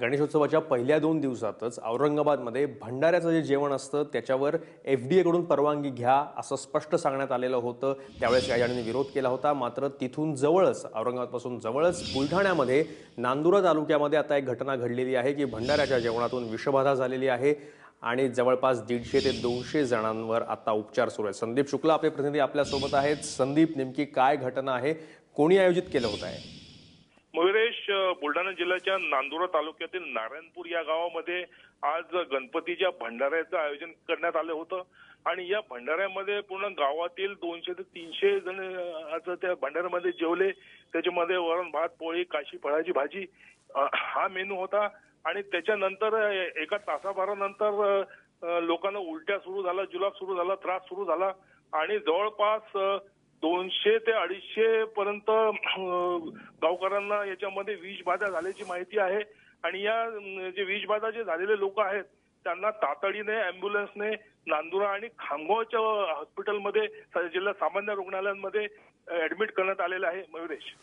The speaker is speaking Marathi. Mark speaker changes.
Speaker 1: गणेशोत्सवाच्या पहिल्या 2 दिवसातच औरंगाबादमध्ये भंडाऱ्याचं जे जेवण असतं त्याच्यावर FDA कडून परवानगी घ्या असं स्पष्ट सांगण्यात आलेलं होतं। त्यावेळेस काही जणांनी विरोध केला होता। मात्र तिथून जवळच औरंगाबादपासून जवळच बुलढाण्यामध्ये नांदुरा तालुक्यामध्ये आता एक घटना घडलेली आहे की भंडाऱ्याच्या जेवणातून विषबाधा झालेली आहे आणि जवळपास 150 ते 200 जणांवर आता उपचार सुरू आहेत। संदीप शुक्ला आपले प्रतिनिधी आपल्यासोबत आहेत। संदीप, नेमकी काय घटना आहे, कोणी आयोजित केलं होतं आहे?
Speaker 2: मयुरेश, बुलढाणा जिल्ह्याच्या नांदुरा तालुक्यातील नारायणपूर या गावामध्ये आज गणपतीच्या भंडाऱ्याचं आयोजन करण्यात आलं होतं आणि या भंडाऱ्यामध्ये पूर्ण गावातील 200 ते 300 जण आज त्या भंडाऱ्यामध्ये जेवले। त्याच्यामध्ये वरण भात पोळी काशी फळाची भाजी हा मेनू होता आणि त्याच्यानंतर एका तासाभरानंतर लोकांना उलट्या सुरू झाला, जुलाब सुरू झाला, त्रास सुरू झाला आणि जवळपास 200 ते 250 पर्यंत गावकऱ्यांना याच्यामध्ये विषबाधा झाल्याची माहिती आहे आणि या जे विषबाधा जे झालेले लोक आहेत त्यांना तातडीने अँब्युलन्सने नांदुरा आणि खामगावच्या हॉस्पिटलमध्ये जिल्हा सामान्य रुग्णालयांमध्ये ऍडमिट करण्यात आलेलं आहे। मयुरेश।